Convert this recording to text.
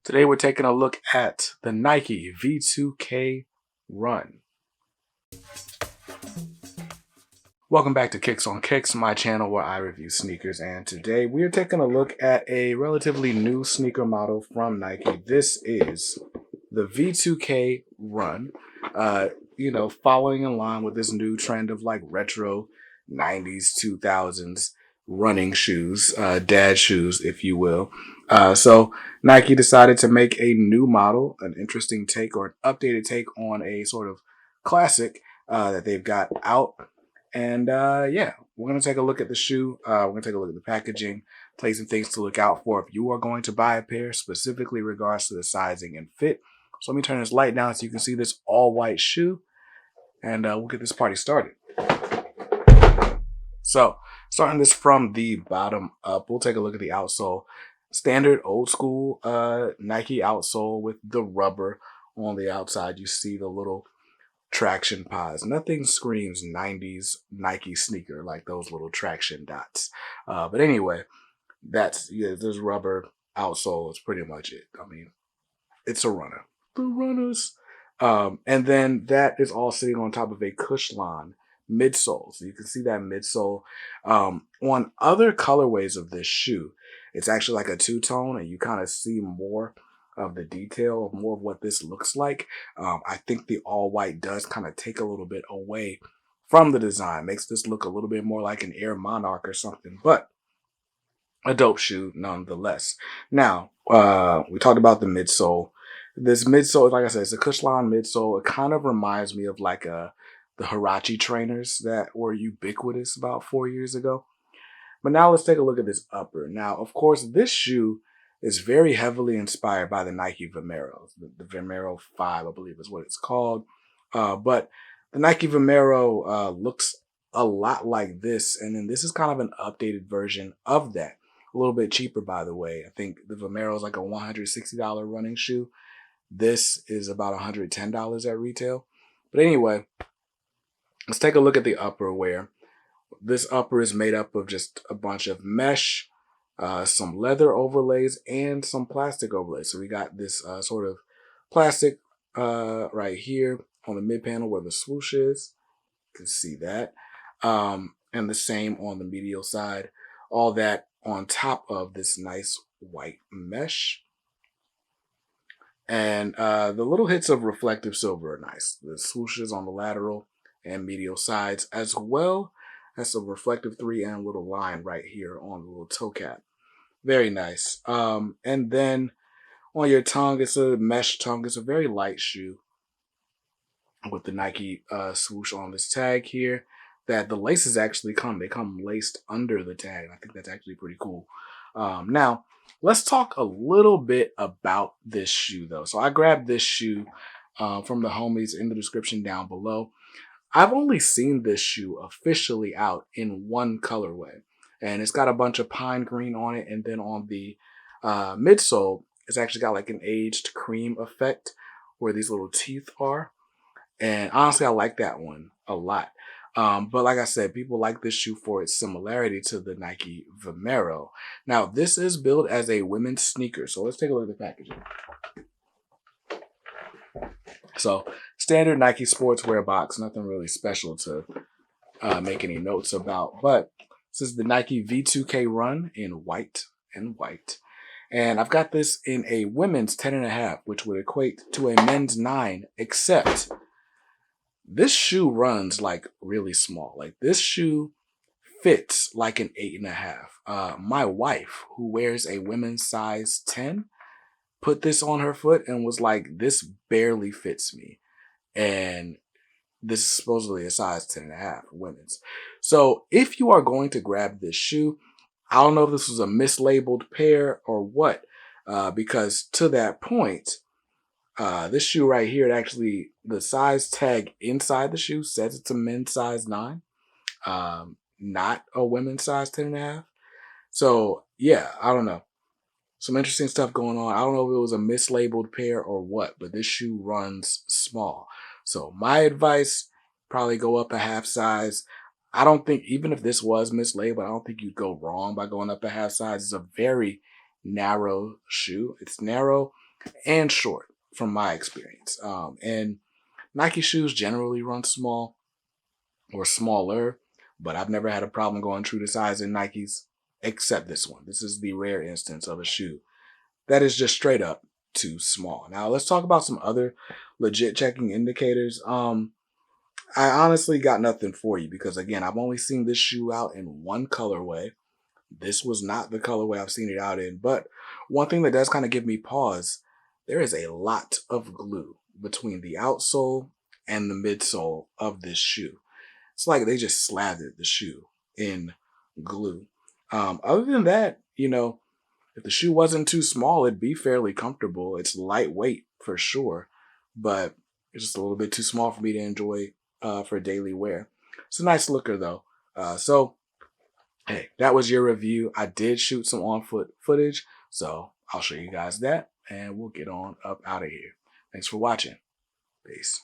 Today we're taking a look at the Nike V2K Run. Welcome back to Kicks on Kicks, my channel where I review sneakers, and today we are taking a look at a relatively new sneaker model from Nike. This is the V2K Run, following in line with this new trend of like retro 90s, 2000s running shoes, dad shoes, if you will. So Nike decided to make a new model, an interesting take or an updated take on a sort of classic that they've got out. And we're going to take a look at the shoe. We're going to take a look at the packaging, tell you some things to look out for if you are going to buy a pair, specifically regards to the sizing and fit. So let me turn this light down so you can see this all white shoe, and we'll get this party started. So starting this from the bottom up, we'll take a look at the outsole. Standard old school Nike outsole with the rubber on the outside. You see the little traction pods. Nothing screams 90s Nike sneaker like those little traction dots. But anyway, there's rubber outsole is pretty much it. I mean, it's a runner. The runners. And then that is all sitting on top of a Cushlon midsole. So you can see that midsole. On other colorways of this shoe, it's actually like a two-tone, and you kind of see more of the detail, more of what this looks like. I think the all white does kind of take a little bit away from the design, makes this look a little bit more like an Air Monarch or something, but a dope shoe nonetheless. Now, we talked about the midsole. This midsole, like I said, it's a Cushlon midsole. It kind of reminds me of like the Huarache trainers that were ubiquitous about 4 years ago. But now let's take a look at this upper. Now, of course, this shoe is very heavily inspired by the Nike Vomero. The Vomero 5, I believe is what it's called. But the Nike Vomero looks a lot like this. And then this is kind of an updated version of that. A little bit cheaper, by the way. I think the Vomero is like a $160 running shoe. This is about $110 at retail. But anyway, let's take a look at the upper, where this upper is made up of just a bunch of mesh, some leather overlays, and some plastic overlays. So we got this sort of plastic right here on the mid panel where the swoosh is. You can see that. And the same on the medial side. All that on top of this nice white mesh. And the little hits of reflective silver are nice. The swooshes on the lateral and medial sides, as well as a reflective 3M little line right here on the little toe cap. Very nice. And then on your tongue, it's a mesh tongue. It's a very light shoe with the Nike swoosh on this tag here. That the laces actually they come laced under the tag. I think that's actually pretty cool. Now, let's talk a little bit about this shoe, though. So I grabbed this shoe from the homies in the description down below. I've only seen this shoe officially out in one colorway, and it's got a bunch of pine green on it. And then on the midsole, it's actually got like an aged cream effect where these little teeth are. And honestly, I like that one a lot. But like I said, people like this shoe for its similarity to the Nike Vomero. Now, this is billed as a women's sneaker. So let's take a look at the packaging. So standard Nike sportswear box, nothing really special to make any notes about. But this is the Nike V2K Run in white and white. And I've got this in a women's 10.5, which would equate to a men's 9, except this shoe runs like really small. Like this shoe fits like an 8.5. My wife, who wears a women's size 10, put this on her foot and was like, this barely fits me. And this is supposedly a size 10.5 women's. So if you are going to grab this shoe, I don't know if this was a mislabeled pair or what, because to that point, this shoe right here, actually, the size tag inside the shoe says it's a men's size 9, not a women's size 10.5. So yeah, I don't know. Some interesting stuff going on. I don't know if it was a mislabeled pair or what, but this shoe runs small. So my advice, probably go up a half size. I don't think, even if this was mislabeled, I don't think you'd go wrong by going up a half size. It's a very narrow shoe. It's narrow, and short from my experience. And Nike shoes generally run small or smaller, but I've never had a problem going true to size in Nikes except this one. This is the rare instance of a shoe that is just straight up too small. Now let's talk about some other legit checking indicators. I honestly got nothing for you because again, I've only seen this shoe out in one colorway. This was not the colorway I've seen it out in, but one thing that does kind of give me pause, there is a lot of glue between the outsole and the midsole of this shoe. It's like they just slathered the shoe in glue. Other than that, if the shoe wasn't too small, it'd be fairly comfortable. It's lightweight for sure, but it's just a little bit too small for me to enjoy for daily wear. It's a nice looker though. So hey, that was your review. I did shoot some on foot footage, so I'll show you guys that, and we'll get on up out of here. Thanks for watching. Peace.